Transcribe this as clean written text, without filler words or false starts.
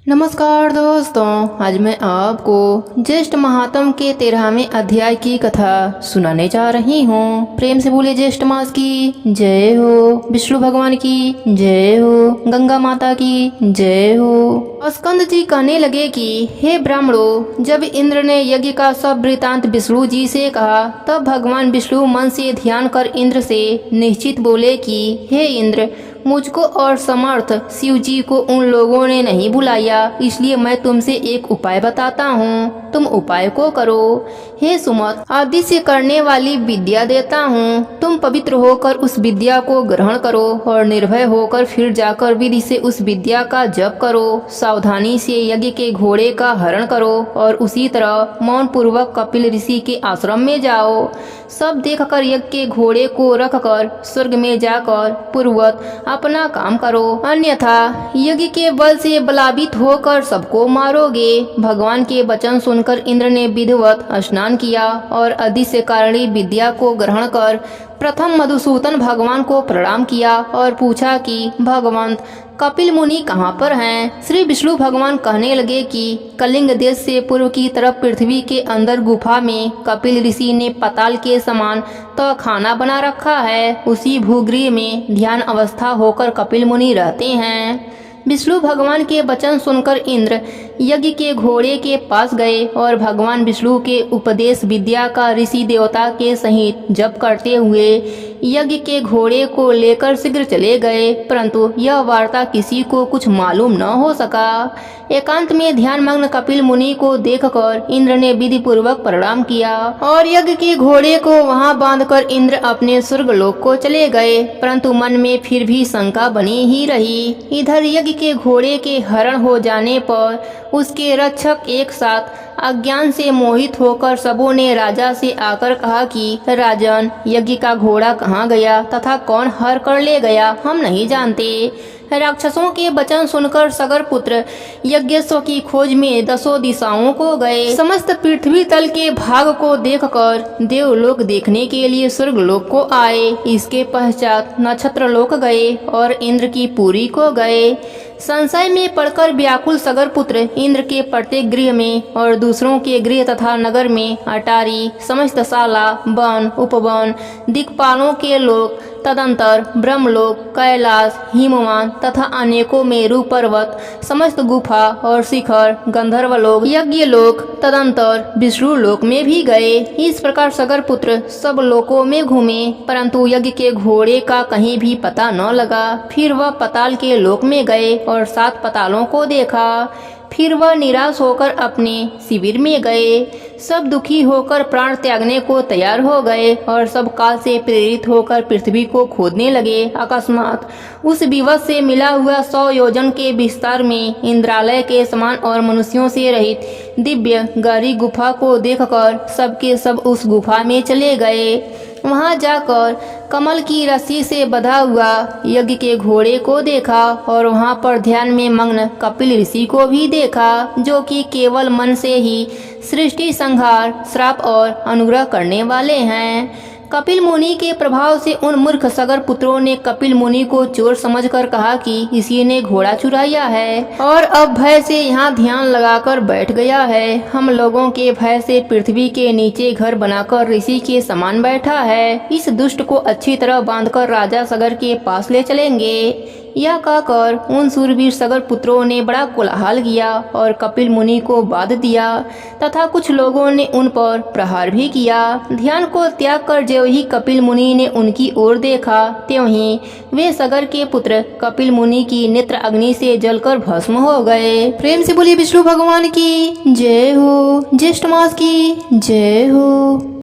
नमस्कार दोस्तों, आज मैं आपको ज्येष्ठ महात्म के 13वें अध्याय की कथा सुनाने जा रही हूँ। प्रेम से बोले ज्येष्ठ मास की जय हो, विष्णु भगवान की जय हो, गंगा माता की जय हो। स्कंद जी कहने लगे कि हे ब्राह्मणों, जब इंद्र ने यज्ञ का सब वृतांत विष्णु जी से कहा, तब भगवान विष्णु मन से ध्यान कर इंद्र से निश्चित बोले कि हे इंद्र, मुझको और समर्थ शिव जी को उन लोगों ने नहीं बुलाया, इसलिए मैं तुमसे एक उपाय बताता हूँ, तुम उपाय को करो। हे सुमत, आदि से करने वाली विद्या देता हूँ, तुम पवित्र होकर उस विद्या को ग्रहण करो और निर्भय होकर फिर जाकर विधि से उस विद्या का जप करो। सावधानी से यज्ञ के घोड़े का हरण करो और उसी तरह मौन पूर्वक कपिल ऋषि के आश्रम में जाओ। सब देखकर यज्ञ के घोड़े को रखकर स्वर्ग में जाकर पूर्ववत अपना काम करो, अन्यथा यज्ञ के बल से बलाभित होकर सबको मारोगे। भगवान के वचन सुनकर इंद्र ने विधिवत स्नान किया और अदृश्य कारणी विद्या को ग्रहण कर प्रथम मधुसूदन भगवान को प्रणाम किया और पूछा कि भगवंत, कपिल मुनि कहाँ पर हैं? श्री विष्णु भगवान कहने लगे कि कलिंग देश से पूर्व की तरफ पृथ्वी के अंदर गुफा में कपिल ऋषि ने पताल के समान तो खाना बना रखा है। उसी भूगृह में ध्यान अवस्था होकर कपिल मुनि रहते हैं। विष्णु भगवान के वचन सुनकर इंद्र यज्ञ के घोड़े के पास गए और भगवान विष्णु के उपदेश विद्या का ऋषि देवता के सहित जप करते हुए यज्ञ के घोड़े को लेकर शीघ्र चले गए, परंतु यह वार्ता किसी को कुछ मालूम न हो सका। एकांत में ध्यान मग्न कपिल मुनि को देखकर इंद्र ने विधि पूर्वक प्रणाम किया और यज्ञ के घोड़े को वहां बांधकर इंद्र अपने स्वर्गलोक को चले गए, परंतु मन में फिर भी शंका बनी ही रही। इधर यज्ञ के घोड़े के हरण हो जाने पर उसके रक्षक एक साथ अज्ञान से मोहित होकर सबों ने राजा से आकर कहा कि राजन, यज्ञ का घोड़ा कहाँ गया तथा कौन हर कर ले गया, हम नहीं जानते। राक्षसों के वचन सुनकर सगर पुत्र यज्ञेश्वर की खोज में 10 दिशाओं को गए। समस्त पृथ्वी तल के भाग को देखकर देवलोक देखने के लिए स्वर्गलोक को आए। इसके पश्चात नक्षत्र लोक गए और इंद्र की पुरी को गए। संशय में पड़कर व्याकुल सगर पुत्र इंद्र के प्रत्येक गृह में और दूसरों के गृह तथा नगर में अटारी, समस्त शाला, वन, उपवन, दिक्पालों के लोक, तदंतर ब्रह्मलोक, कैलाश, हिमवान तथा अनेकों मेरु पर्वत, समस्त गुफा और शिखर, गंधर्वलोक, यज्ञ लोक, तदंतर विष्णु लोक में भी गए। इस प्रकार सगर पुत्र सब लोकों में घूमे, परंतु यज्ञ के घोड़े का कहीं भी पता न लगा। फिर वह पताल के लोक में गए और 7 पतालों को देखा। फिर वह निराश होकर अपने शिविर में गए। सब दुखी होकर प्राण त्यागने को तैयार हो गए और सब काल से प्रेरित होकर पृथ्वी को खोदने लगे। अकस्मात उस विवश से मिला हुआ 100 योजन के विस्तार में इंद्रालय के समान और मनुष्यों से रहित दिव्य गहरी गुफा को देखकर सबके सब उस गुफा में चले गए। वहां जाकर कमल की रस्सी से बंधा हुआ यज्ञ के घोड़े को देखा और वहां पर ध्यान में मग्न कपिल ऋषि को भी देखा, जो कि केवल मन से ही सृष्टि, संहार, श्राप और अनुग्रह करने वाले हैं। कपिल मुनि के प्रभाव से उन मूर्ख सगर पुत्रों ने कपिल मुनि को चोर समझकर कहा कि इसी ने घोड़ा चुराया है और अब भय से यहाँ ध्यान लगाकर बैठ गया है। हम लोगों के भय से पृथ्वी के नीचे घर बनाकर ऋषि के समान बैठा है। इस दुष्ट को अच्छी तरह बांधकर राजा सगर के पास ले चलेंगे। यह कहकर उन सूरवीर सगर पुत्रों ने बड़ा कोलाहल किया और कपिल मुनि को बांध दिया तथा कुछ लोगों ने उन पर प्रहार भी किया। ध्यान को त्याग कर ज्यों ही कपिल मुनि ने उनकी ओर देखा, त्यों ही वे सगर के पुत्र कपिल मुनि की नेत्र अग्नि से जलकर भस्म हो गए। प्रेम से बोलिए विष्णु भगवान की जय हो, ज्येष्ठ मास की जय हो।